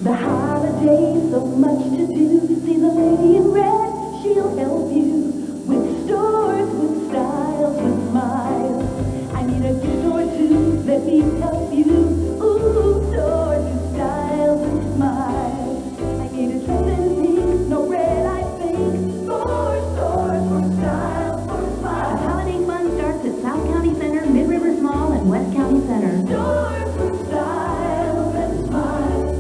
The holidays, so much to do. See the lady in red, she'll help you with stores, with styles, with smiles. I need a gift or two, let me help you. Ooh, stores, with styles, and smiles. I need a dress in pink, no red, I think. Stores, for style, for smiles. The holiday fun starts at South County Center, Mid-River Mall, and West County Center. Stores, for style, and smiles.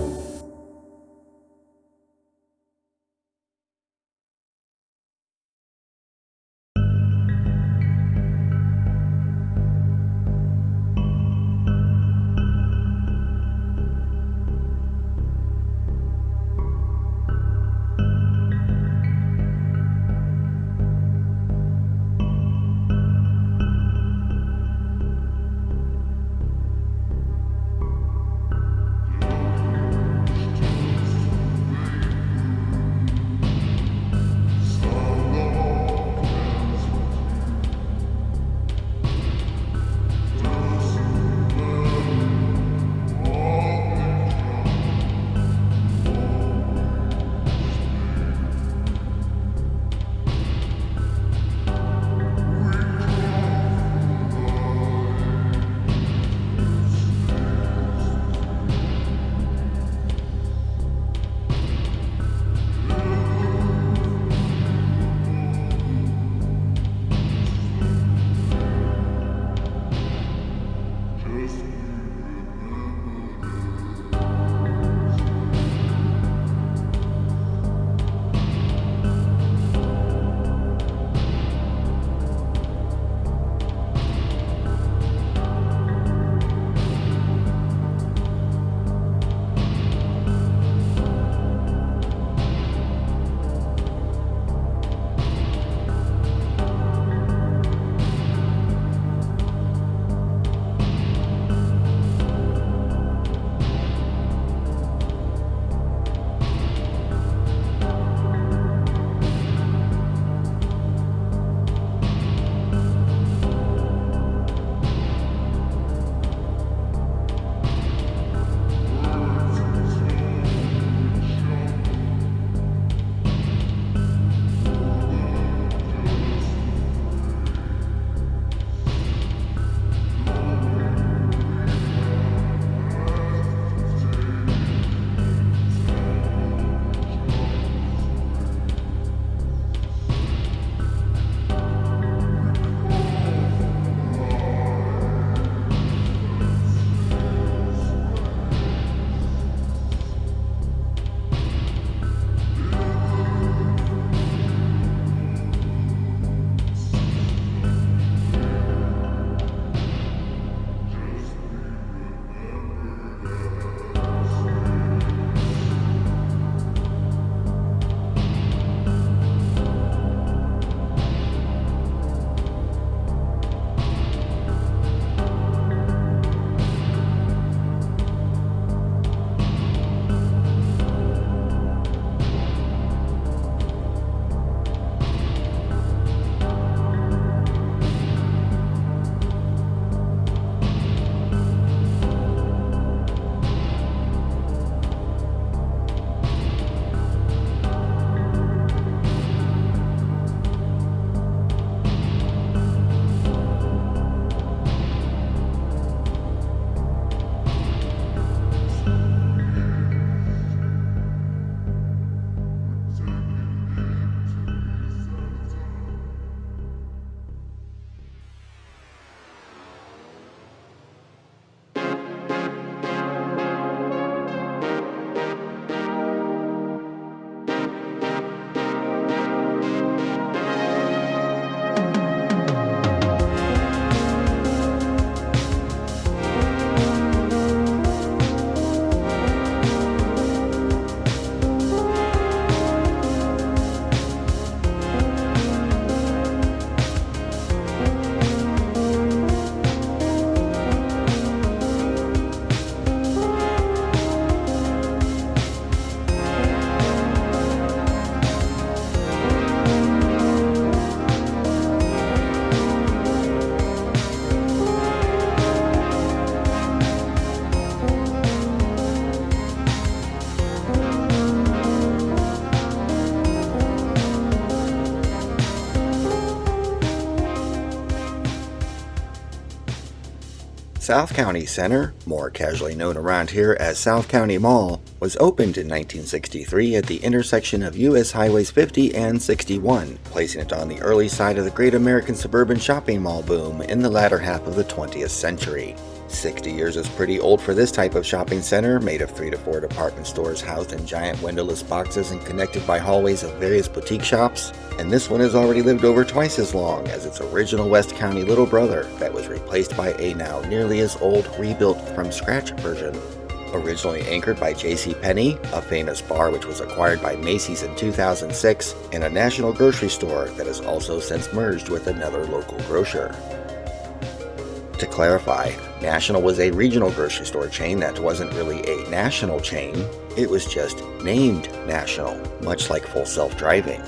South County Center, more casually known around here as South County Mall, was opened in 1963 at the intersection of U.S. Highways 50 and 61, placing it on the early side of the great American suburban shopping mall boom in the latter half of the 20th century. 60 years is pretty old for this type of shopping center, made of 3 to 4 department stores housed in giant windowless boxes and connected by hallways of various boutique shops, and this one has already lived over twice as long as its original West County little brother that was replaced by a now nearly as old rebuilt from scratch version. Originally anchored by JCPenney, a famous bar which was acquired by Macy's in 2006, and a national grocery store that has also since merged with another local grocer. To clarify, National was a regional grocery store chain that wasn't really a national chain, it was just named National, much like Full Self-Driving.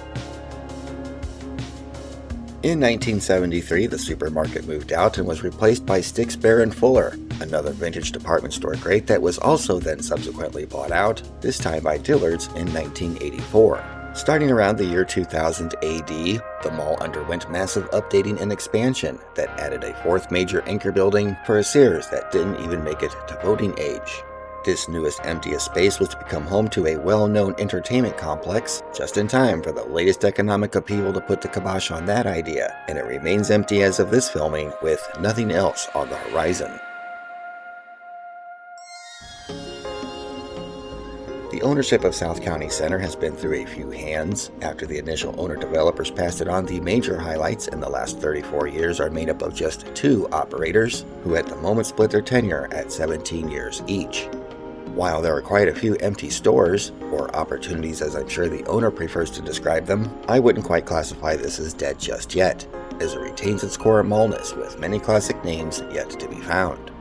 In 1973, the supermarket moved out and was replaced by Sticks, Bear & Fuller, another vintage department store great that was also then subsequently bought out, this time by Dillard's in 1984. Starting around the year 2000 AD, the mall underwent massive updating and expansion that added a 4th major anchor building for a Sears that didn't even make it to voting age. This newest emptiest space was to become home to a well-known entertainment complex, just in time for the latest economic upheaval to put the kibosh on that idea, and it remains empty as of this filming, with nothing else on the horizon. The ownership of South County Center has been through a few hands. After the initial owner-developers passed it on, the major highlights in the last 34 years are made up of just 2 operators, who at the moment split their tenure at 17 years each. While there are quite a few empty stores, or opportunities as I'm sure the owner prefers to describe them, I wouldn't quite classify this as dead just yet, as it retains its core mallness with many classic names yet to be found.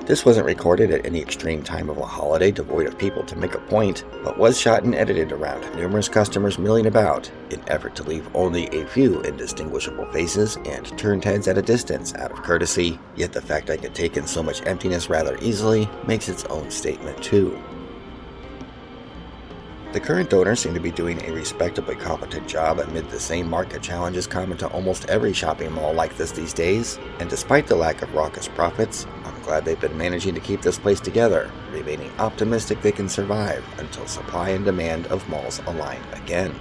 This wasn't recorded at any extreme time of a holiday devoid of people to make a point, but was shot and edited around numerous customers milling about, in effort to leave only a few indistinguishable faces and turned heads at a distance out of courtesy, yet the fact I could take in so much emptiness rather easily makes its own statement too. The current owners seem to be doing a respectably competent job amid the same market challenges common to almost every shopping mall like this these days, and despite the lack of raucous profits, I'm glad they've been managing to keep this place together, remaining optimistic they can survive until supply and demand of malls align again.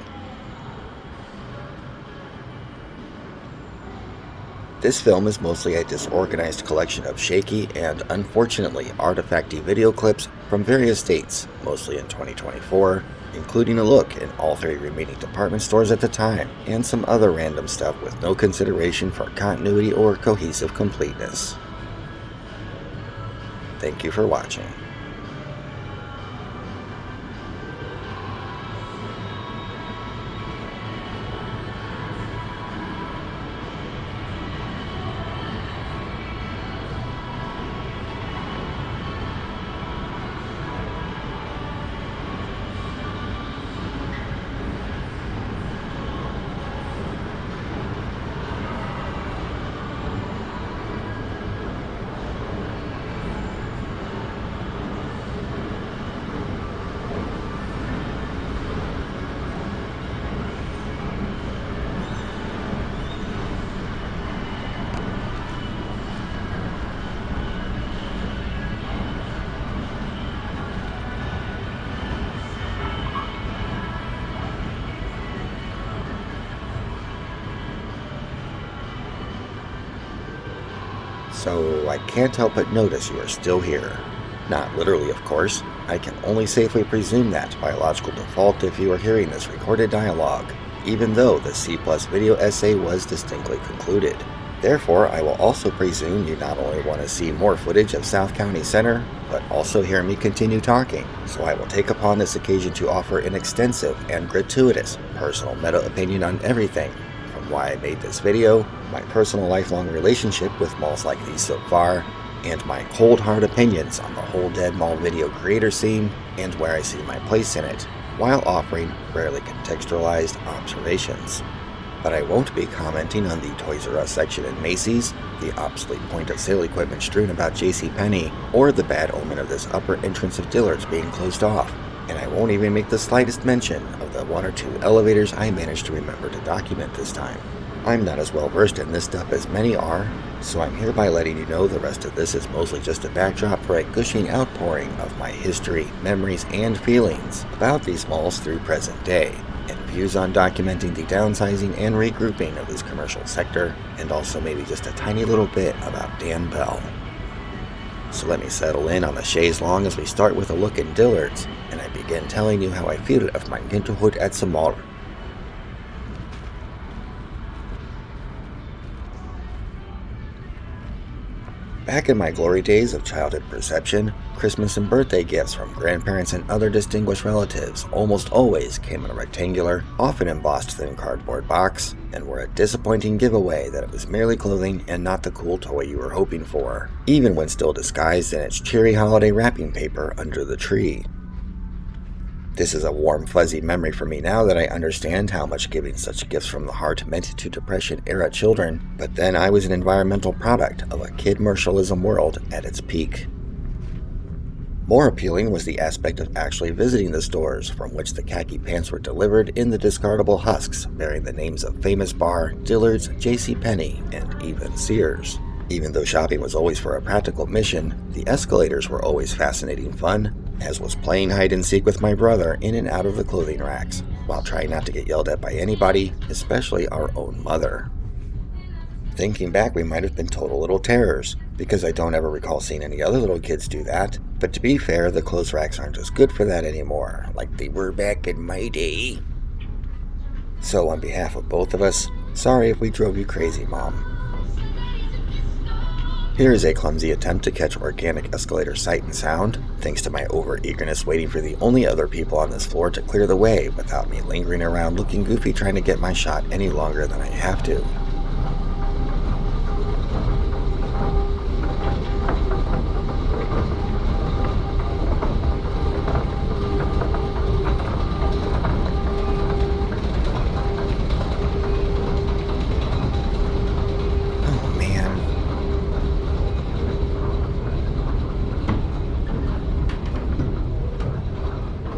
This film is mostly a disorganized collection of shaky and, unfortunately, artifacty video clips from various dates, mostly in 2024, including a look in all 3 remaining department stores at the time, and some other random stuff with no consideration for continuity or cohesive completeness. Thank you for watching. So I can't help but notice you are still here. Not literally, of course. I can only safely presume that biological default if you are hearing this recorded dialogue, even though the C+ video essay was distinctly concluded. Therefore, I will also presume you not only want to see more footage of South County Center, but also hear me continue talking, so I will take upon this occasion to offer an extensive and gratuitous personal meta opinion on everything, from why I made this video, my personal lifelong relationship with malls like these so far, and my cold hard opinions on the whole dead mall video creator scene, and where I see my place in it, while offering rarely contextualized observations. But I won't be commenting on the Toys R Us section in Macy's, the obsolete point-of-sale equipment strewn about JCPenney, or the bad omen of this upper entrance of Dillard's being closed off, and I won't even make the slightest mention of the 1 or 2 elevators I managed to remember to document this time. I'm not as well versed in this stuff as many are, so I'm hereby letting you know the rest of this is mostly just a backdrop for a gushing outpouring of my history, memories, and feelings about these malls through present day, and views on documenting the downsizing and regrouping of this commercial sector, and also maybe just a tiny little bit about Dan Bell. So let me settle in on the chaise longue as we start with a look in Dillard's, and I begin telling you how I feel of my Kindheit at the Mall. Back in my glory days of childhood perception, Christmas and birthday gifts from grandparents and other distinguished relatives almost always came in a rectangular, often embossed thin cardboard box, and were a disappointing giveaway that it was merely clothing and not the cool toy you were hoping for, even when still disguised in its cheery holiday wrapping paper under the tree. This is a warm, fuzzy memory for me now that I understand how much giving such gifts from the heart meant to Depression-era children, but then I was an environmental product of a kid-mercialism world at its peak. More appealing was the aspect of actually visiting the stores from which the khaki pants were delivered in the discardable husks bearing the names of Famous Bar, Dillard's, JCPenney, and even Sears. Even though shopping was always for a practical mission, the escalators were always fascinating fun, as was playing hide-and-seek with my brother in and out of the clothing racks, while trying not to get yelled at by anybody, especially our own mother. Thinking back, we might have been total little terrors, because I don't ever recall seeing any other little kids do that, but to be fair, the clothes racks aren't as good for that anymore, like they were back in my day. So on behalf of both of us, sorry if we drove you crazy, Mom. Here is a clumsy attempt to catch organic escalator sight and sound, thanks to my over-eagerness waiting for the only other people on this floor to clear the way without me lingering around looking goofy trying to get my shot any longer than I have to.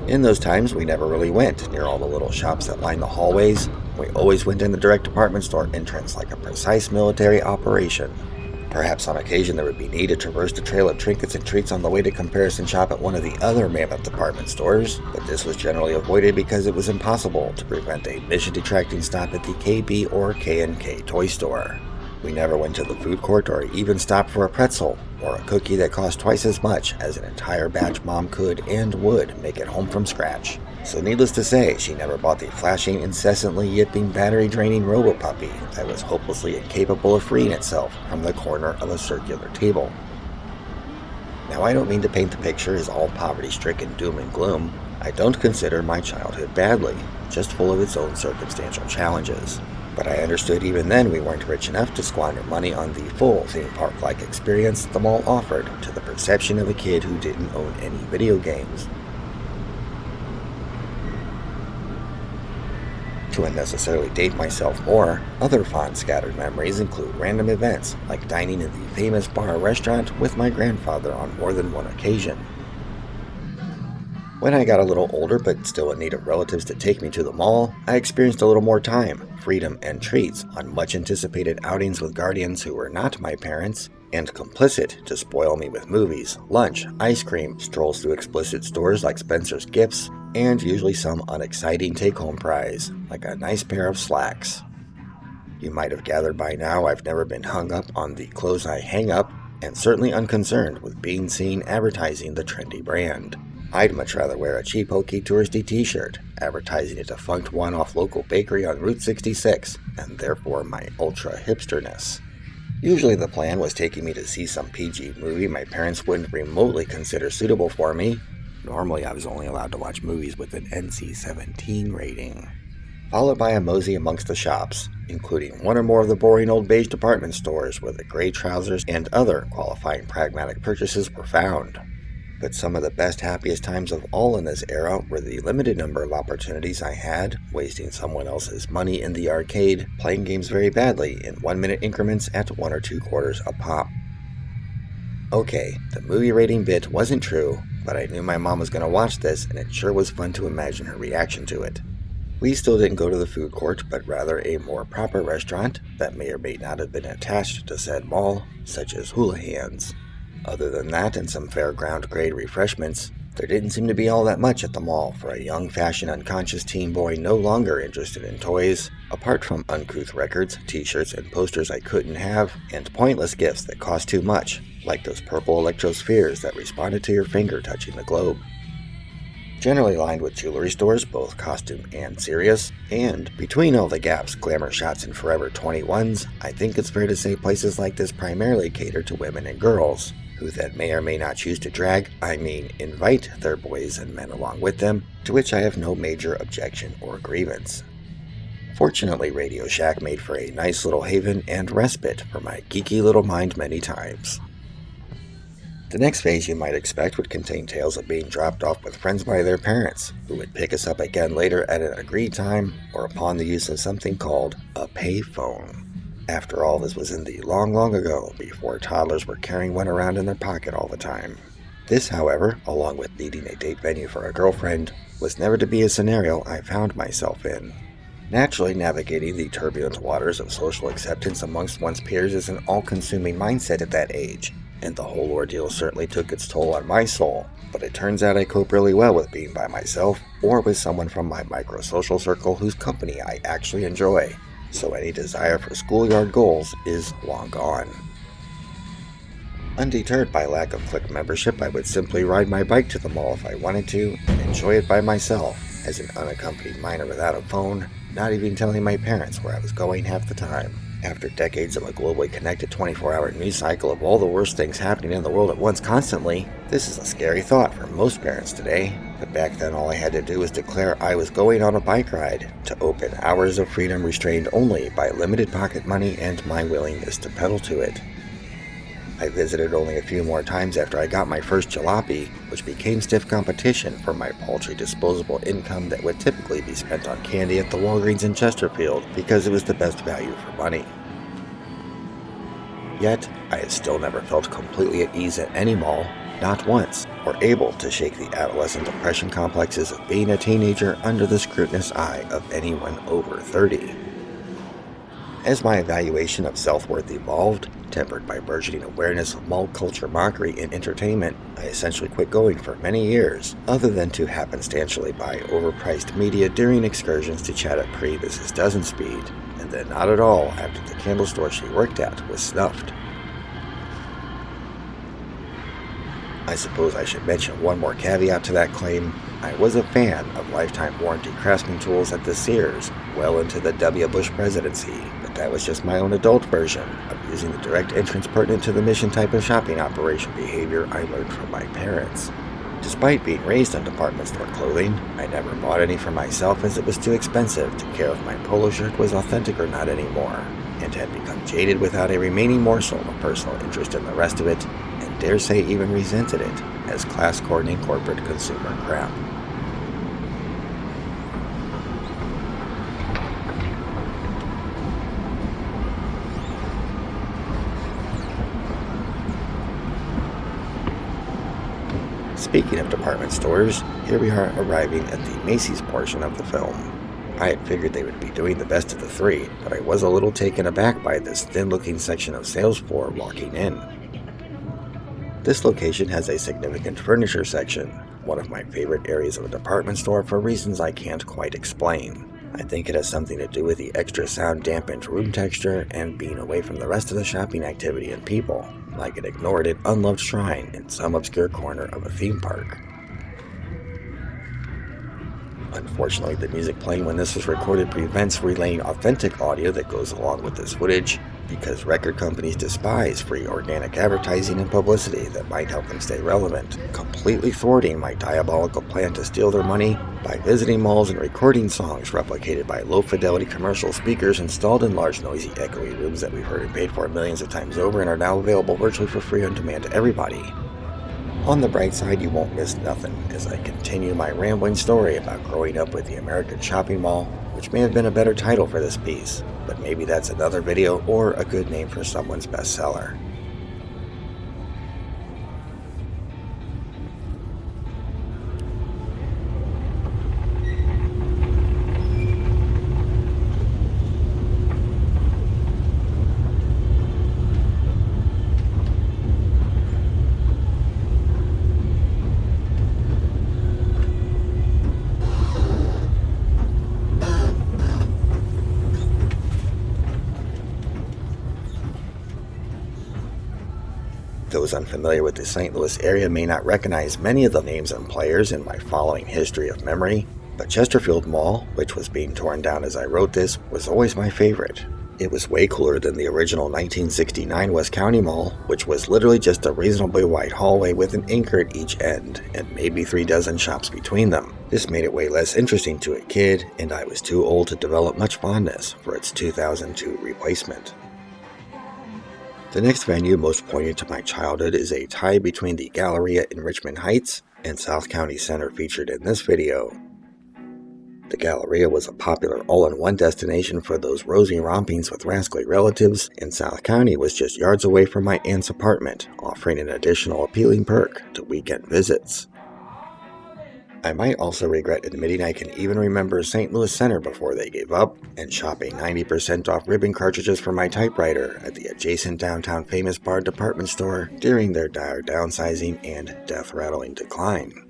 In those times, we never really went near all the little shops that line the hallways. We always went in the direct department store entrance like a precise military operation. Perhaps on occasion there would be need to traverse the trail of trinkets and treats on the way to comparison shop at one of the other mammoth department stores, but this was generally avoided because it was impossible to prevent a mission-detracting stop at the KB or K&K toy store. We never went to the food court or even stopped for a pretzel or a cookie that cost twice as much as an entire batch Mom could and would make at home from scratch. So needless to say, she never bought the flashing, incessantly yipping, battery-draining robo-puppy that was hopelessly incapable of freeing itself from the corner of a circular table. Now, I don't mean to paint the picture as all poverty-stricken doom and gloom. I don't consider my childhood badly, just full of its own circumstantial challenges. But I understood even then we weren't rich enough to squander money on the full theme park-like experience the mall offered to the perception of a kid who didn't own any video games. To unnecessarily date myself more, other fond scattered memories include random events like dining in the Famous Bar restaurant with my grandfather on more than one occasion. When I got a little older but still in need of relatives to take me to the mall, I experienced a little more time, freedom, and treats on much-anticipated outings with guardians who were not my parents, and complicit to spoil me with movies, lunch, ice cream, strolls through explicit stores like Spencer's Gifts, and usually some unexciting take-home prize, like a nice pair of slacks. You might have gathered by now I've never been hung up on the clothes I hang up, and certainly unconcerned with being seen advertising the trendy brand. I'd much rather wear a cheap hokey touristy t-shirt, advertising a defunct one-off local bakery on Route 66, and therefore my ultra-hipsterness. Usually the plan was taking me to see some PG movie my parents wouldn't remotely consider suitable for me. Normally I was only allowed to watch movies with an NC-17 rating. Followed by a mosey amongst the shops, including one or more of the boring old beige department stores where the gray trousers and other qualifying pragmatic purchases were found. But some of the best, happiest times of all in this era were the limited number of opportunities I had, wasting someone else's money in the arcade, playing games very badly in 1-minute increments at 1 or 2 quarters a pop. Okay, the movie rating bit wasn't true, but I knew my mom was going to watch this, and it sure was fun to imagine her reaction to it. We still didn't go to the food court, but rather a more proper restaurant that may or may not have been attached to said mall, such as Hula Hands. Other than that and some fairground-grade refreshments, there didn't seem to be all that much at the mall for a young fashion-unconscious teen boy no longer interested in toys, apart from uncouth records, t-shirts, and posters I couldn't have, and pointless gifts that cost too much, like those purple electro spheres that responded to your finger touching the globe. Generally lined with jewelry stores, both costume and serious, and between all the gaps, glamour shots, and Forever 21s, I think it's fair to say places like this primarily cater to women and girls, who then may or may not choose to invite their boys and men along with them, to which I have no major objection or grievance. Fortunately, Radio Shack made for a nice little haven and respite for my geeky little mind many times. The next phase you might expect would contain tales of being dropped off with friends by their parents, who would pick us up again later at an agreed time or upon the use of something called a payphone. After all, this was in the long, long ago, before toddlers were carrying one around in their pocket all the time. This, however, along with needing a date venue for a girlfriend, was never to be a scenario I found myself in. Naturally, navigating the turbulent waters of social acceptance amongst one's peers is an all-consuming mindset at that age, and the whole ordeal certainly took its toll on my soul, but it turns out I cope really well with being by myself or with someone from my micro-social circle whose company I actually enjoy, so any desire for schoolyard goals is long gone. Undeterred by lack of Click membership, I would simply ride my bike to the mall if I wanted to and enjoy it by myself, as an unaccompanied minor without a phone, not even telling my parents where I was going half the time. After decades of a globally connected 24-hour news cycle of all the worst things happening in the world at once constantly, this is a scary thought for most parents today. But back then all I had to do was declare I was going on a bike ride to open hours of freedom restrained only by limited pocket money and my willingness to pedal to it. I visited only a few more times after I got my first jalopy, which became stiff competition for my paltry disposable income that would typically be spent on candy at the Walgreens in Chesterfield because it was the best value for money. Yet, I had still never felt completely at ease at any mall, not once, or able to shake the adolescent depression complexes of being a teenager under the scrutinous eye of anyone over 30. As my evaluation of self-worth evolved, tempered by burgeoning awareness of mall culture mockery in entertainment, I essentially quit going for many years, other than to happenstantially buy overpriced media during excursions to chat at Mrs. Dozenspeed, and then not at all after the candle store she worked at was snuffed. I suppose I should mention one more caveat to that claim. I was a fan of lifetime warranty Craftsman tools at the Sears well into the W. Bush presidency, but that was just my own adult version of using the direct entrance pertinent to the mission type of shopping operation behavior I learned from my parents. Despite being raised on department store clothing, I never bought any for myself as it was too expensive to care if my polo shirt was authentic or not anymore, and had become jaded without a remaining morsel of personal interest in the rest of it, and dare say even resented it as class-coordinating corporate consumer crap. Speaking of department stores, here we are arriving at the Macy's portion of the film. I had figured they would be doing the best of the three, but I was a little taken aback by this thin-looking section of sales floor walking in. This location has a significant furniture section, one of my favorite areas of a department store for reasons I can't quite explain. I think it has something to do with the extra sound-dampened room texture and being away from the rest of the shopping activity and people, like an ignored and unloved shrine in some obscure corner of a theme park. Unfortunately, the music playing when this was recorded prevents relaying authentic audio that goes along with this footage, because record companies despise free organic advertising and publicity that might help them stay relevant, completely thwarting my diabolical plan to steal their money by visiting malls and recording songs replicated by low-fidelity commercial speakers installed in large, noisy, echoey rooms that we've heard and paid for millions of times over and are now available virtually for free on demand to everybody. On the bright side, you won't miss nothing as I continue my rambling story about growing up with the American shopping mall, which may have been a better title for this piece, but maybe that's another video or a good name for someone's bestseller. Those unfamiliar with the St. Louis area may not recognize many of the names and players in my following history of memory, but Chesterfield Mall, which was being torn down as I wrote this, was always my favorite. It was way cooler than the original 1969 West County Mall, which was literally just a reasonably wide hallway with an anchor at each end, and maybe 3 dozen shops between them. This made it way less interesting to a kid, and I was too old to develop much fondness for its 2002 replacement. The next venue most poignant to my childhood is a tie between the Galleria in Richmond Heights and South County Center featured in this video. The Galleria was a popular all-in-one destination for those rosy rompings with rascally relatives, and South County was just yards away from my aunt's apartment, offering an additional appealing perk to weekend visits. I might also regret admitting I can even remember St. Louis Center before they gave up, and shopping 90% off ribbon cartridges for my typewriter at the adjacent downtown Famous Bar department store during their dire downsizing and death-rattling decline.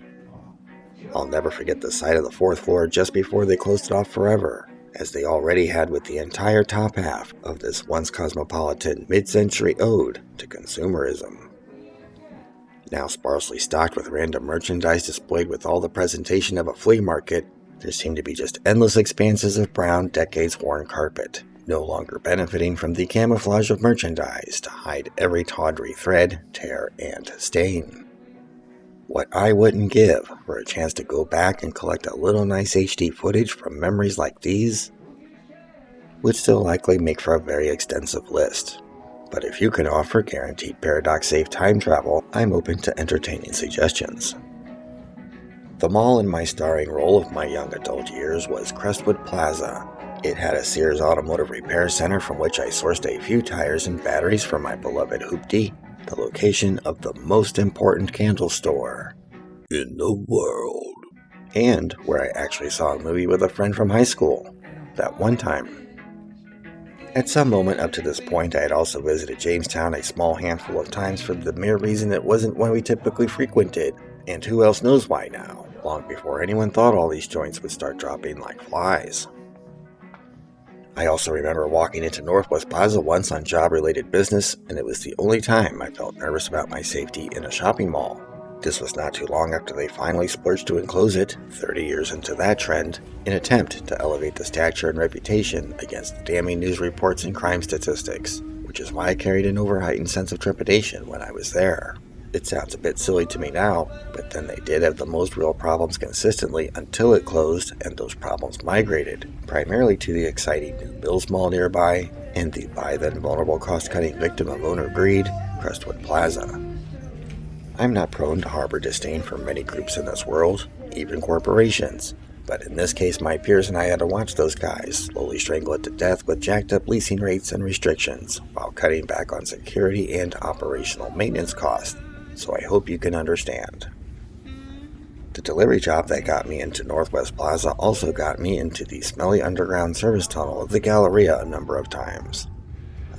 I'll never forget the sight of the 4th floor just before they closed it off forever, as they already had with the entire top half of this once cosmopolitan mid-century ode to consumerism. Now sparsely stocked with random merchandise displayed with all the presentation of a flea market, there seemed to be just endless expanses of brown, decades-worn carpet, no longer benefiting from the camouflage of merchandise to hide every tawdry thread, tear, and stain. What I wouldn't give for a chance to go back and collect a little nice HD footage from memories like these would still likely make for a very extensive list. But if you can offer guaranteed paradox-safe time travel, I'm open to entertaining suggestions. The mall in my starring role of my young adult years was Crestwood Plaza. It had a Sears Automotive Repair Center from which I sourced a few tires and batteries for my beloved Hoopty, the location of the most important candle store in the world, and where I actually saw a movie with a friend from high school, that one time. At some moment up to this point, I had also visited Jamestown a small handful of times for the mere reason it wasn't one we typically frequented, and who else knows why now, long before anyone thought all these joints would start dropping like flies. I also remember walking into Northwest Plaza once on job-related business, and it was the only time I felt nervous about my safety in a shopping mall. This was not too long after they finally splurged to enclose it, 30 years into that trend, in an attempt to elevate the stature and reputation against damning news reports and crime statistics, which is why I carried an overheightened sense of trepidation when I was there. It sounds a bit silly to me now, but then they did have the most real problems consistently until it closed and those problems migrated, primarily to the exciting new Mills Mall nearby and the by then vulnerable cost-cutting victim of owner greed, Crestwood Plaza. I'm not prone to harbor disdain for many groups in this world, even corporations, but in this case my peers and I had to watch those guys slowly strangle it to death with jacked up leasing rates and restrictions while cutting back on security and operational maintenance costs. So I hope you can understand. The delivery job that got me into Northwest Plaza also got me into the smelly underground service tunnel of the Galleria a number of times.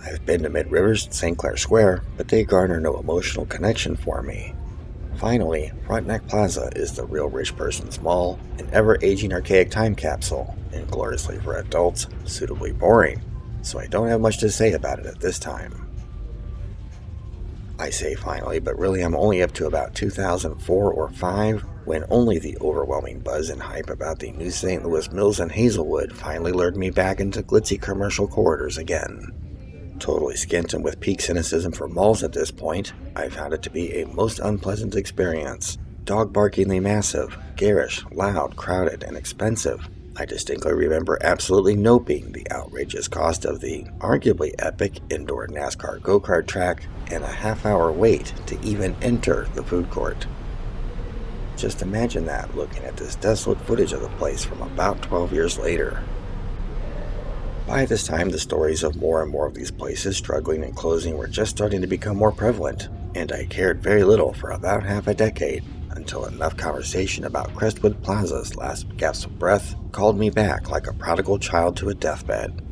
I've been to Mid-Rivers and St. Clair Square, but they garner no emotional connection for me. Finally, Frontenac Plaza is the real rich person's mall, an ever-aging archaic time capsule, ingloriously for adults, suitably boring, so I don't have much to say about it at this time. I say finally, but really I'm only up to about 2004 or 5, when only the overwhelming buzz and hype about the new St. Louis Mills and Hazelwood finally lured me back into glitzy commercial corridors again. Totally skint and with peak cynicism for malls at this point, I found it to be a most unpleasant experience. Dog-barkingly massive, garish, loud, crowded, and expensive. I distinctly remember absolutely noping the outrageous cost of the arguably epic indoor NASCAR go-kart track and a half-hour wait to even enter the food court. Just imagine that looking at this desolate footage of the place from about 12 years later. By this time, the stories of more and more of these places struggling and closing were just starting to become more prevalent, and I cared very little for about half a decade, until enough conversation about Crestwood Plaza's last gasp of breath called me back like a prodigal child to a deathbed.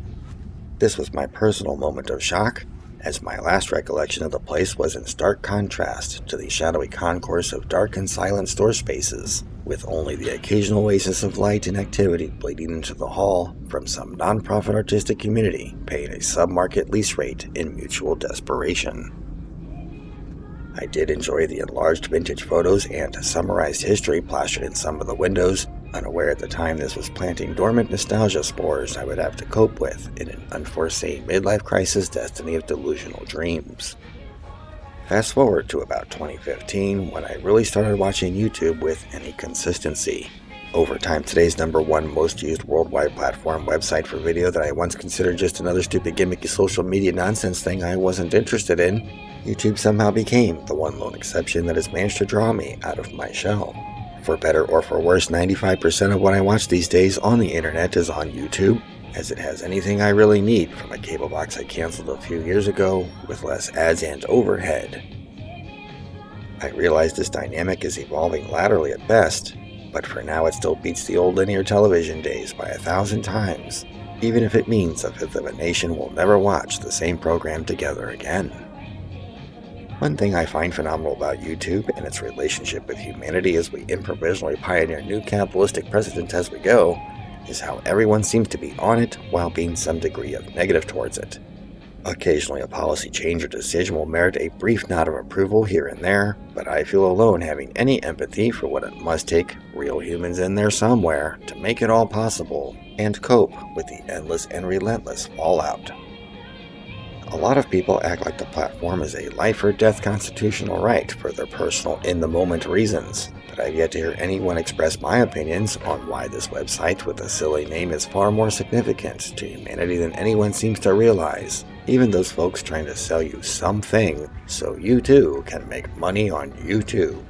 This was my personal moment of shock, as my last recollection of the place was in stark contrast to the shadowy concourse of dark and silent store spaces, with only the occasional oasis of light and activity bleeding into the hall from some non-profit artistic community paying a sub-market lease rate in mutual desperation. I did enjoy the enlarged vintage photos and summarized history plastered in some of the windows, unaware at the time this was planting dormant nostalgia spores I would have to cope with in an unforeseen midlife crisis destiny of delusional dreams. Fast forward to about 2015 when I really started watching YouTube with any consistency. Over time, today's #1 most used worldwide platform website for video that I once considered just another stupid gimmicky social media nonsense thing I wasn't interested in, YouTube somehow became the one lone exception that has managed to draw me out of my shell. For better or for worse, 95% of what I watch these days on the internet is on YouTube, as it has anything I really need from a cable box I canceled a few years ago with less ads and overhead. I realize this dynamic is evolving laterally at best, but for now it still beats the old linear television days by 1,000 times, even if it means a fifth of a nation will never watch the same program together again. One thing I find phenomenal about YouTube and its relationship with humanity as we improvisationally pioneer new capitalistic precedents as we go is how everyone seems to be on it while being some degree of negative towards it. Occasionally a policy change or decision will merit a brief nod of approval here and there, but I feel alone having any empathy for what it must take real humans in there somewhere to make it all possible and cope with the endless and relentless fallout. A lot of people act like the platform is a life or death constitutional right for their personal in-the-moment reasons, but I've yet to hear anyone express my opinions on why this website with a silly name is far more significant to humanity than anyone seems to realize, even those folks trying to sell you something so you too can make money on YouTube.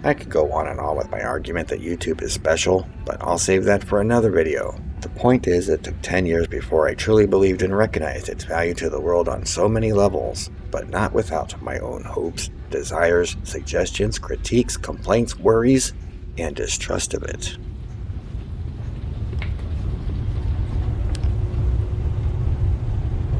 I could go on and on with my argument that YouTube is special, but I'll save that for another video. The point is, it took 10 years before I truly believed and recognized its value to the world on so many levels, but not without my own hopes, desires, suggestions, critiques, complaints, worries, and distrust of it.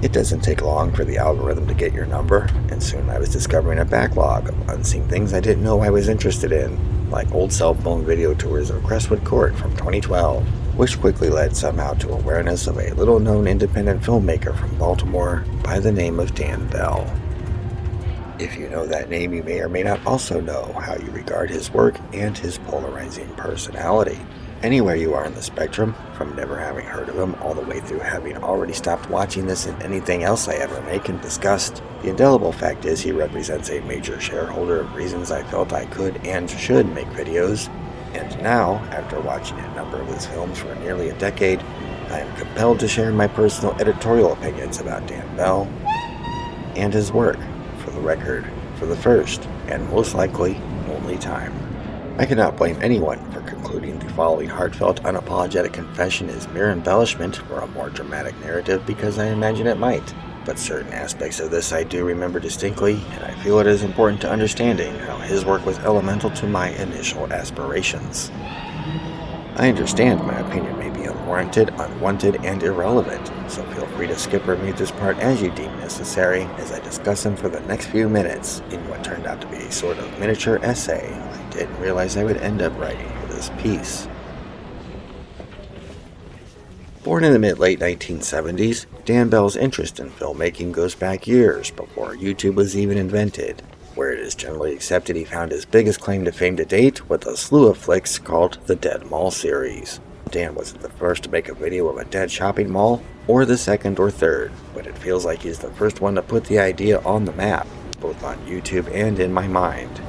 It doesn't take long for the algorithm to get your number, and soon I was discovering a backlog of unseen things I didn't know I was interested in, like old cell phone video tours of Crestwood Court from 2012, which quickly led somehow to awareness of a little-known independent filmmaker from Baltimore by the name of Dan Bell. If you know that name, you may or may not also know how you regard his work and his polarizing personality. Anywhere you are in the spectrum, from never having heard of him all the way through having already stopped watching this and anything else I ever make and discussed, the indelible fact is he represents a major shareholder of reasons I felt I could and should make videos, and now, after watching a number of his films for nearly a decade, I am compelled to share my personal editorial opinions about Dan Bell and his work, for the record, for the first, and most likely, only time. I cannot blame anyone for concluding the following heartfelt, unapologetic confession is mere embellishment for a more dramatic narrative because I imagine it might. But certain aspects of this I do remember distinctly, and I feel it is important to understanding how his work was elemental to my initial aspirations. I understand my opinion may be unwarranted, unwanted, and irrelevant, so feel free to skip or mute this part as you deem necessary as I discuss them for the next few minutes in what turned out to be a sort of miniature essay I didn't realize I would end up writing for this piece. Born in the mid-late 1970s, Dan Bell's interest in filmmaking goes back years before YouTube was even invented, where it is generally accepted he found his biggest claim to fame to date with a slew of flicks called the Dead Mall series. Dan wasn't the first to make a video of a dead shopping mall, or the second or third, but it feels like he's the first one to put the idea on the map, both on YouTube and in my mind.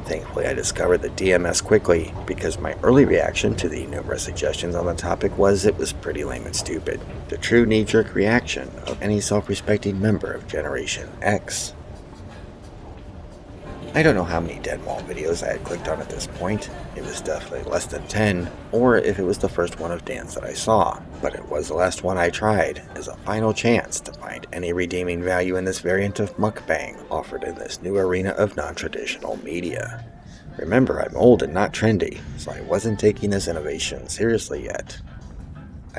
Thankfully, I discovered the DMS quickly, because my early reaction to the numerous suggestions on the topic was it was pretty lame and stupid. The true knee-jerk reaction of any self-respecting member of Generation X. I don't know how many Dead Mall videos I had clicked on at this point. It was definitely less than 10, or if it was the first one of Dan's that I saw, but it was the last one I tried as a final chance to find any redeeming value in this variant of mukbang offered in this new arena of non-traditional media. Remember, I'm old and not trendy, so I wasn't taking this innovation seriously yet.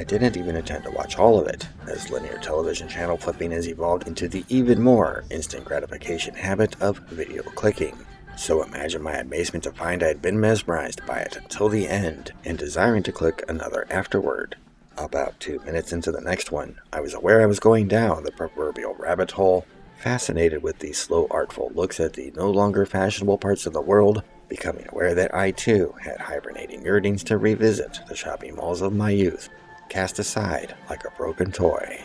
I didn't even intend to watch all of it, as linear television channel flipping has evolved into the even more instant gratification habit of video clicking. So imagine my amazement to find I had been mesmerized by it until the end, and desiring to click another afterward. About 2 minutes into the next one, I was aware I was going down the proverbial rabbit hole, fascinated with these slow artful looks at the no longer fashionable parts of the world, becoming aware that I too had hibernating yearnings to revisit the shopping malls of my youth, cast aside like a broken toy.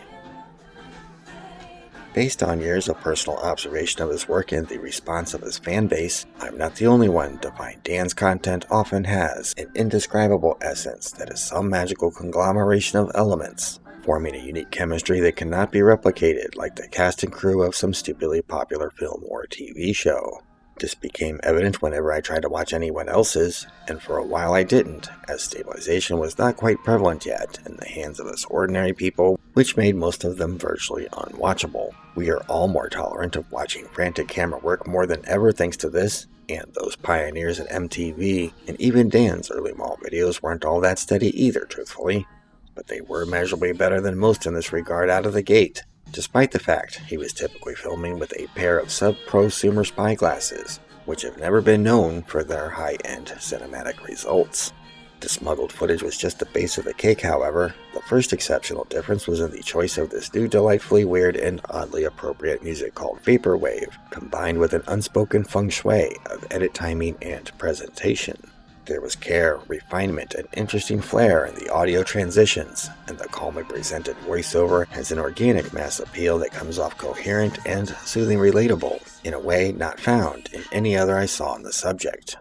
Based on years of personal observation of his work and the response of his fan base, I'm not the only one to find Dan's content often has an indescribable essence that is some magical conglomeration of elements, forming a unique chemistry that cannot be replicated like the cast and crew of some stupidly popular film or TV show. This became evident whenever I tried to watch anyone else's, and for a while I didn't, as stabilization was not quite prevalent yet in the hands of us ordinary people, which made most of them virtually unwatchable. We are all more tolerant of watching frantic camera work more than ever thanks to this, and those pioneers at MTV, and even Dan's early mall videos weren't all that steady either, truthfully, but they were measurably better than most in this regard out of the gate, despite the fact he was typically filming with a pair of sub-prosumer spyglasses, which have never been known for their high-end cinematic results. The smuggled footage was just the base of the cake, however. The first exceptional difference was in the choice of this new delightfully weird and oddly appropriate music called Vaporwave, combined with an unspoken feng shui of edit timing and presentation. There was care, refinement, and interesting flair in the audio transitions, and the calmly presented voiceover has an organic mass appeal that comes off coherent and soothingly relatable, in a way not found in any other I saw on the subject.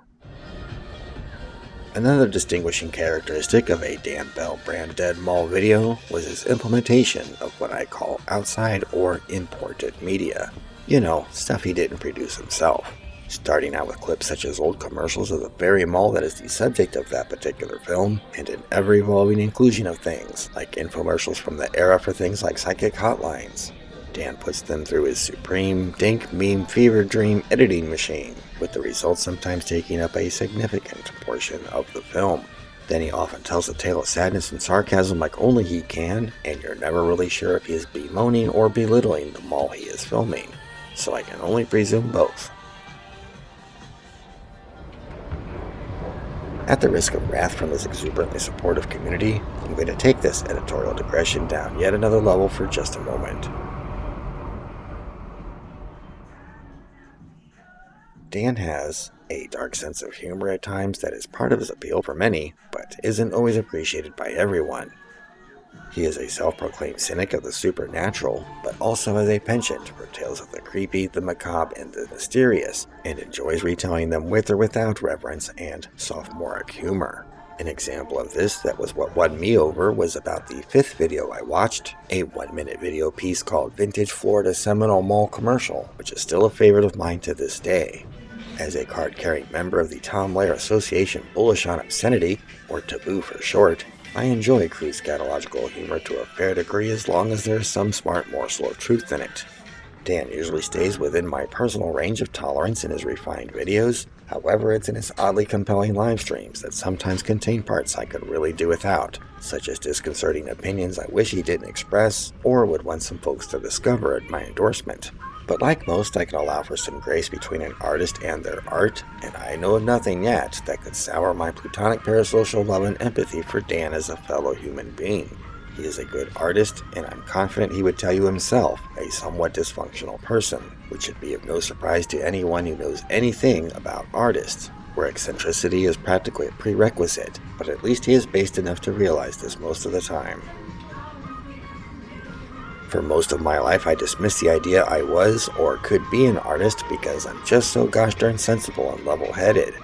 Another distinguishing characteristic of a Dan Bell brand dead mall video was his implementation of what I call outside or imported media. You know, stuff he didn't produce himself. Starting out with clips such as old commercials of the very mall that is the subject of that particular film, and an ever-evolving inclusion of things, like infomercials from the era for things like psychic hotlines. Dan puts them through his supreme, dank meme fever dream editing machine, with the results sometimes taking up a significant portion of the film. Then he often tells a tale of sadness and sarcasm like only he can, and you're never really sure if he is bemoaning or belittling the mall he is filming, so I can only presume both. At the risk of wrath from his exuberantly supportive community, I'm going to take this editorial digression down yet another level for just a moment. Dan has a dark sense of humor at times that is part of his appeal for many, but isn't always appreciated by everyone. He is a self-proclaimed cynic of the supernatural, but also has a penchant for tales of the creepy, the macabre, and the mysterious, and enjoys retelling them with or without reverence and sophomoric humor. An example of this that was what won me over was about the 5th video I watched, a 1-minute video piece called Vintage Florida Seminole Mall Commercial, which is still a favorite of mine to this day. As a card-carrying member of the Tom Lehrer Association Bullish on Obscenity, or Taboo for short, I enjoy crude scatological humor to a fair degree as long as there is some smart morsel of truth in it. Dan usually stays within my personal range of tolerance in his refined videos, however it's in his oddly compelling live streams that sometimes contain parts I could really do without, such as disconcerting opinions I wish he didn't express, or would want some folks to discover at my endorsement. But like most, I can allow for some grace between an artist and their art, and I know of nothing yet that could sour my plutonic parasocial love and empathy for Dan as a fellow human being. He is a good artist, and I'm confident he would tell you himself a somewhat dysfunctional person, which should be of no surprise to anyone who knows anything about artists, where eccentricity is practically a prerequisite, but at least he is based enough to realize this most of the time. For most of my life, I dismissed the idea I was or could be an artist because I'm just so gosh darn sensible and level-headed.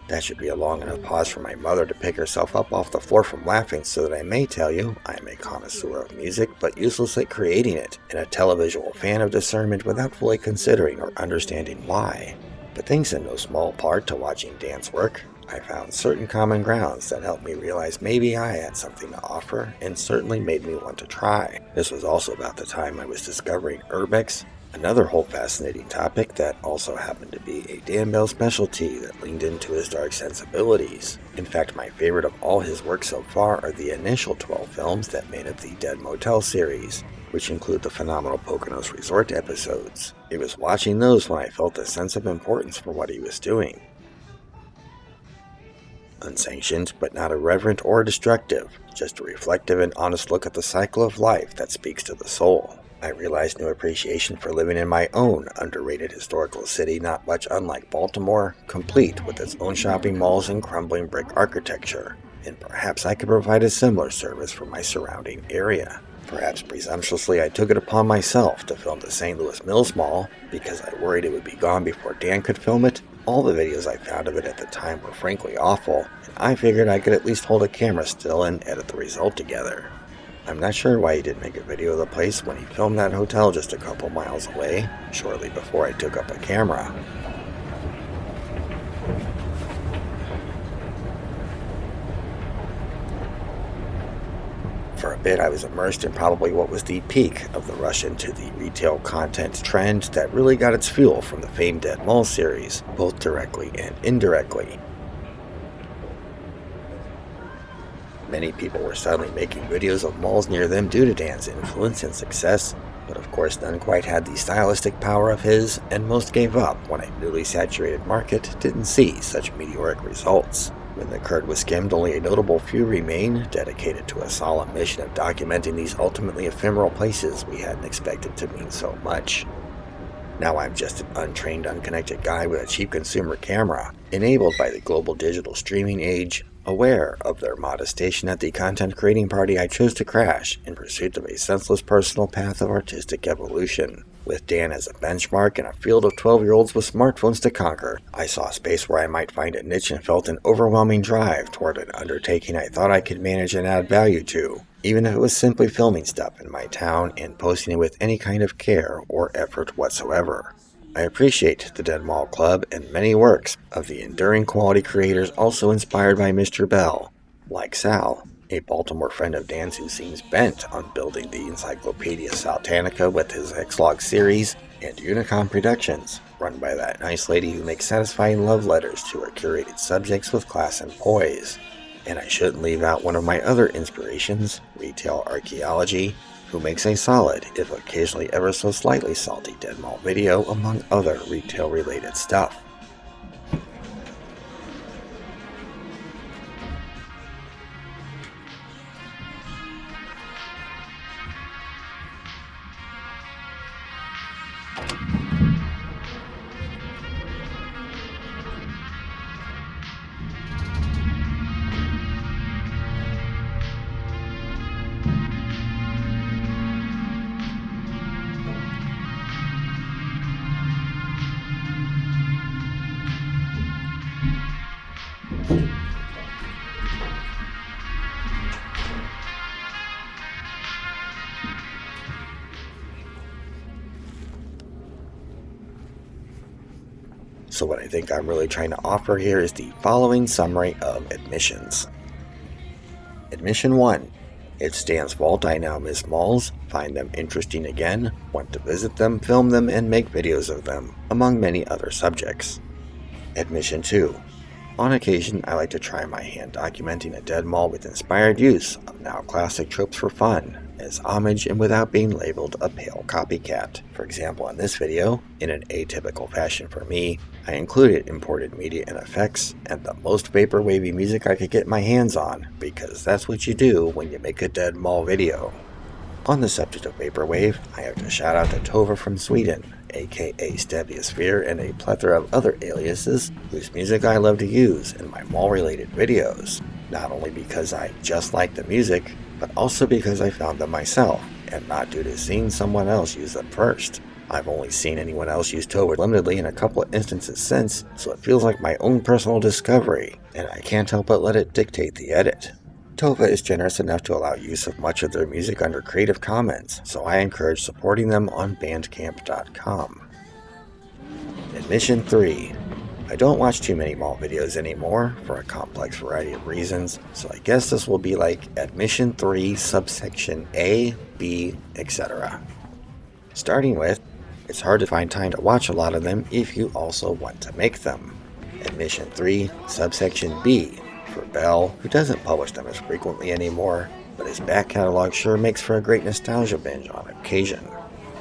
That should be a long enough pause for my mother to pick herself up off the floor from laughing so that I may tell you I am a connoisseur of music but useless at creating it, and a televisual fan of discernment without fully considering or understanding why. But thanks in no small part to watching Dan's work, I found certain common grounds that helped me realize maybe I had something to offer and certainly made me want to try. This was also about the time I was discovering urbex, Another whole fascinating topic that also happened to be a Dan Bell specialty that leaned into his dark sensibilities. In fact, my favorite of all his work so far are the initial 12 films that made up the Dead Motel series, which include the phenomenal Poconos Resort episodes. It was watching those when I felt a sense of importance for what he was doing. Unsanctioned, but not irreverent or destructive, just a reflective and honest look at the cycle of life that speaks to the soul. I realized new appreciation for living in my own underrated historical city not much unlike Baltimore, complete with its own shopping malls and crumbling brick architecture, and perhaps I could provide a similar service for my surrounding area. Perhaps presumptuously I took it upon myself to film the St. Louis Mills Mall because I worried it would be gone before Dan could film it. All the videos I found of it at the time were frankly awful, and I figured I could at least hold a camera still and edit the result together. I'm not sure why he didn't make a video of the place when he filmed that hotel just a couple miles away, shortly before I took up a camera. For a bit, I was immersed in probably what was the peak of the rush into the retail content trend that really got its fuel from the famed Dead Mall series, both directly and indirectly. Many people were suddenly making videos of malls near them due to Dan's influence and success, but of course none quite had the stylistic power of his, and most gave up when a newly saturated market didn't see such meteoric results. When the curd was skimmed, only a notable few remain, dedicated to a solemn mission of documenting these ultimately ephemeral places we hadn't expected to mean so much. Now I'm just an untrained, unconnected guy with a cheap consumer camera, enabled by the global digital streaming age, aware of their modest station at the content creating party I chose to crash in pursuit of a senseless personal path of artistic evolution. With Dan as a benchmark and a field of 12-year-olds with smartphones to conquer, I saw a space where I might find a niche and felt an overwhelming drive toward an undertaking I thought I could manage and add value to, even if it was simply filming stuff in my town and posting it with any kind of care or effort whatsoever. I appreciate the Dead Mall Club and many works of the enduring quality creators also inspired by Mr. Bell, like Sal, a Baltimore friend of Dan's who seems bent on building the Encyclopedia Saltanica with his X-Log series, and Unicom Productions, run by that nice lady who makes satisfying love letters to her curated subjects with class and poise. And I shouldn't leave out one of my other inspirations, Retail Archaeology, who makes a solid, if occasionally ever so slightly salty Dead Mall video among other retail-related stuff. So what I think I'm really trying to offer here is the following summary of admissions. Admission 1. It's Dan's fault I now miss malls, find them interesting again, want to visit them, film them, and make videos of them, among many other subjects. Admission 2. On occasion, I like to try my hand documenting a dead mall with inspired use of now classic tropes for fun, as homage and without being labeled a pale copycat. For example, in this video, in an atypical fashion for me, I included imported media and effects and the most vaporwavy music I could get my hands on, because that's what you do when you make a dead mall video. On the subject of vaporwave, I have to shout out to Tova from Sweden, aka Stevia Sphere, and a plethora of other aliases whose music I love to use in my mall-related videos, not only because I just like the music, but also because I found them myself, and not due to seeing someone else use them first. I've only seen anyone else use Tova limitedly in a couple of instances since, so it feels like my own personal discovery, and I can't help but let it dictate the edit. Tova is generous enough to allow use of much of their music under Creative Commons, so I encourage supporting them on Bandcamp.com. Admission 3. I don't watch too many mall videos anymore, for a complex variety of reasons, so I guess this will be like Admission 3 subsection A, B, etc. Starting with It's hard to find time to watch a lot of them if you also want to make them. Admission 3, subsection B, for Bell, who doesn't publish them as frequently anymore, but his back catalog sure makes for a great nostalgia binge on occasion.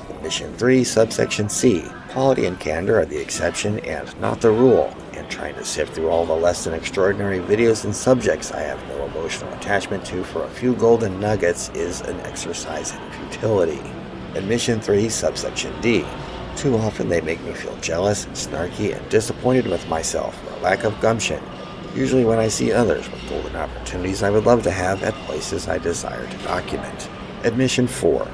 Admission 3, subsection C, quality and candor are the exception and not the rule, and trying to sift through all the less than extraordinary videos and subjects I have no emotional attachment to for a few golden nuggets is an exercise in futility. Admission 3, subsection D. Too often they make me feel jealous, snarky, and disappointed with myself for a lack of gumption, usually when I see others with golden opportunities I would love to have at places I desire to document. Admission 4.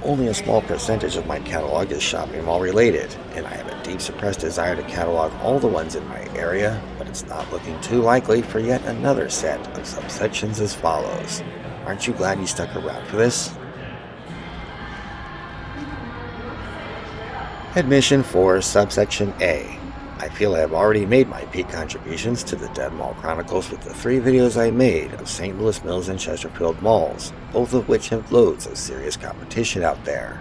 Only a small percentage of my catalog is shopping mall related, and I have a deep suppressed desire to catalog all the ones in my area, but it's not looking too likely for yet another set of subsections as follows. Aren't you glad you stuck around for this? Admission 4, subsection A. I feel I have already made my peak contributions to the Dead Mall Chronicles with the 3 videos I made of St. Louis Mills and Chesterfield malls, both of which have loads of serious competition out there.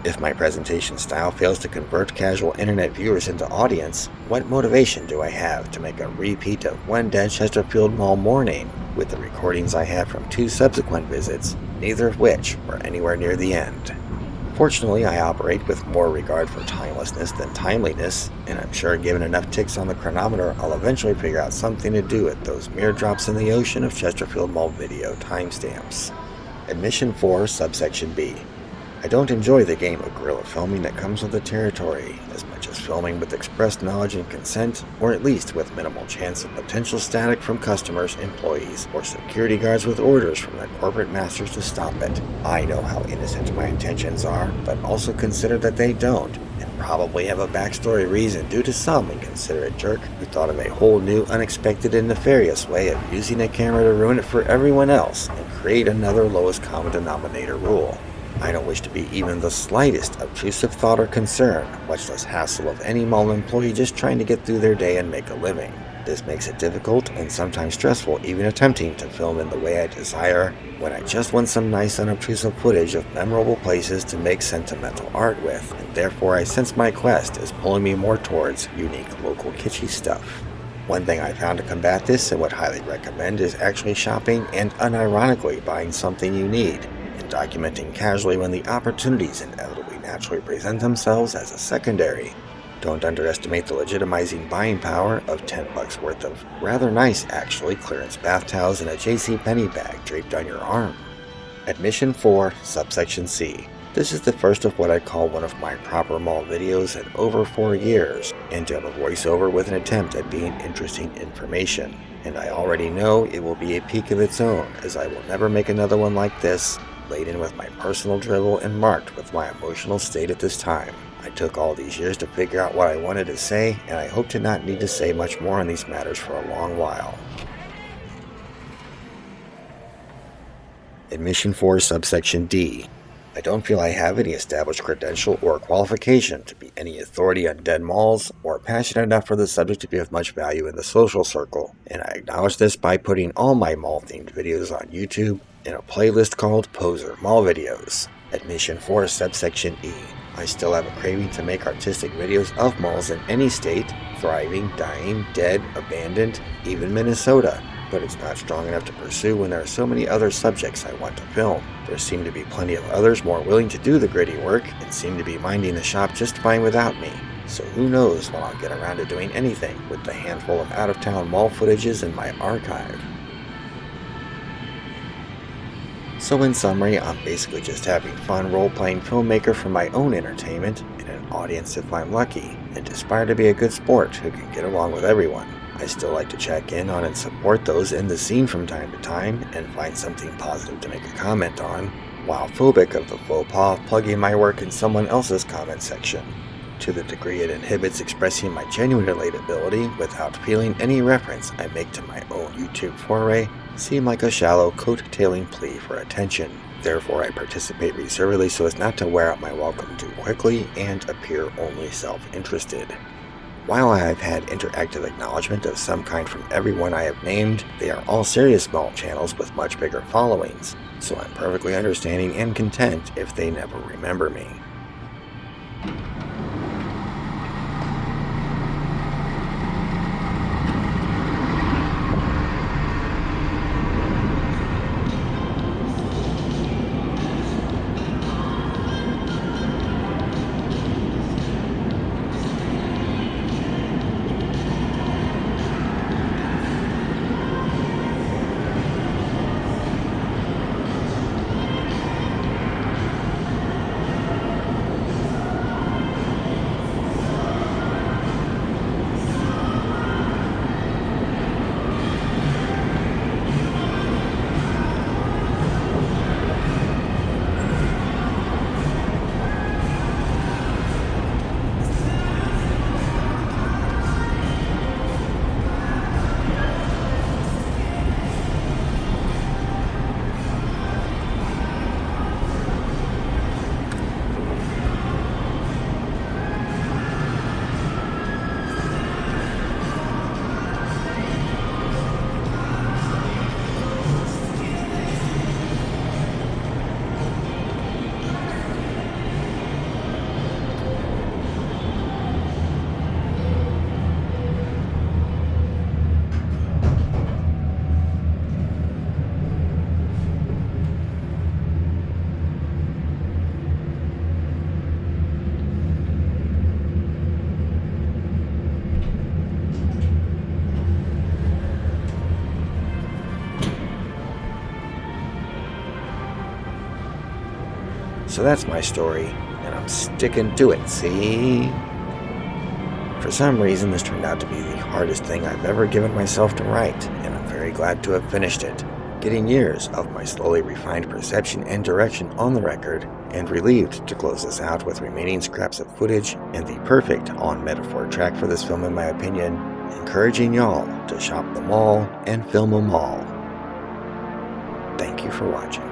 If my presentation style fails to convert casual internet viewers into audience, what motivation do I have to make a repeat of one dead Chesterfield Mall morning with the recordings I have from 2 subsequent visits, neither of which were anywhere near the end? Fortunately, I operate with more regard for timelessness than timeliness, and I'm sure given enough ticks on the chronometer, I'll eventually figure out something to do with those mere drops in the ocean of Chesterfield Mall video timestamps. Admission 4, subsection B. I don't enjoy the game of guerrilla filming that comes with the territory, as much as filming with expressed knowledge and consent, or at least with minimal chance of potential static from customers, employees, or security guards with orders from their corporate masters to stop it. I know how innocent my intentions are, but also consider that they don't, and probably have a backstory reason due to some inconsiderate jerk who thought of a whole new, unexpected, and nefarious way of using a camera to ruin it for everyone else and create another lowest common denominator rule. I don't wish to be even the slightest obtrusive thought or concern, much less hassle of any mall employee just trying to get through their day and make a living. This makes it difficult and sometimes stressful even attempting to film in the way I desire, when I just want some nice unobtrusive footage of memorable places to make sentimental art with, and therefore I sense my quest is pulling me more towards unique local kitschy stuff. One thing I found to combat this and would highly recommend is actually shopping and unironically buying something you need, documenting casually when the opportunities inevitably naturally present themselves as a secondary. Don't underestimate the legitimizing buying power of $10 worth of rather nice actually clearance bath towels in a JCPenney bag draped on your arm. Admission 4, subsection C. This is the first of what I call one of my proper mall videos in over 4 years, and to have a voiceover with an attempt at being interesting information. And I already know it will be a peak of its own, as I will never make another one like this, laden with my personal drivel and marked with my emotional state at this time. I took all these years to figure out what I wanted to say, and I hope to not need to say much more on these matters for a long while. Admission 4, subsection D. I don't feel I have any established credential or qualification to be any authority on dead malls, or passionate enough for the subject to be of much value in the social circle, and I acknowledge this by putting all my mall-themed videos on YouTube in a playlist called Poser Mall Videos. Admission 4, subsection E. I still have a craving to make artistic videos of malls in any state, thriving, dying, dead, abandoned, even Minnesota, but it's not strong enough to pursue when there are so many other subjects I want to film. There seem to be plenty of others more willing to do the gritty work and seem to be minding the shop just fine without me. So who knows when I'll get around to doing anything with the handful of out-of-town mall footages in my archive. So in summary, I'm basically just having fun role-playing filmmaker for my own entertainment and an audience if I'm lucky, and aspire to be a good sport who can get along with everyone. I still like to check in on and support those in the scene from time to time and find something positive to make a comment on, while phobic of the faux pas of plugging my work in someone else's comment section. To the degree it inhibits expressing my genuine relatability without feeling any reference I make to my own YouTube foray seem like a shallow coat-tailing plea for attention. Therefore, I participate reservedly so as not to wear out my welcome too quickly and appear only self-interested. While I have had interactive acknowledgement of some kind from everyone I have named, they are all serious small channels with much bigger followings, so I'm perfectly understanding and content if they never remember me. So that's my story, and I'm sticking to it, see? For some reason, this turned out to be the hardest thing I've ever given myself to write, and I'm very glad to have finished it, getting years of my slowly refined perception and direction on the record, and relieved to close this out with remaining scraps of footage and the perfect on-metaphor track for this film in my opinion, encouraging y'all to shop them all and film them all. Thank you for watching.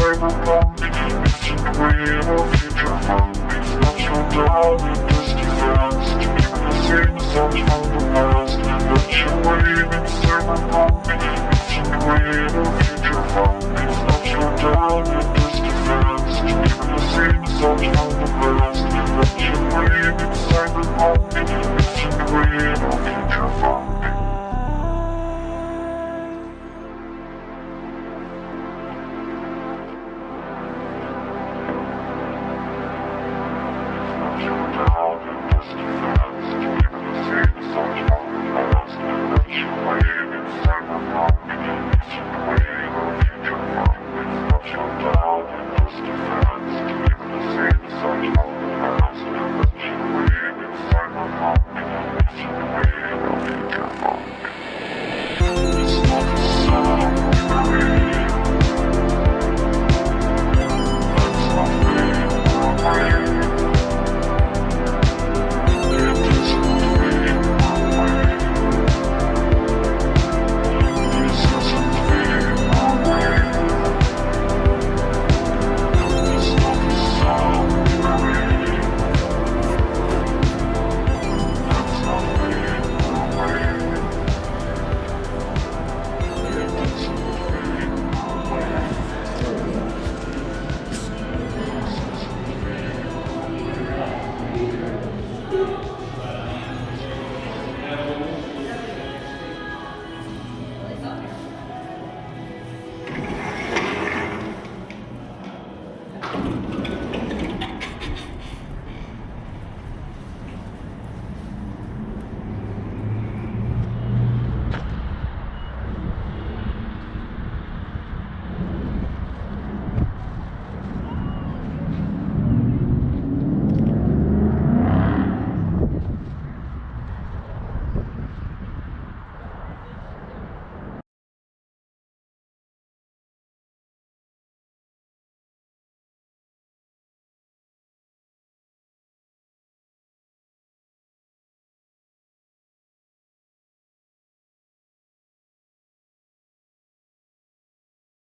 Cyberpunk, it's in the way of future fun. It's not your doubt.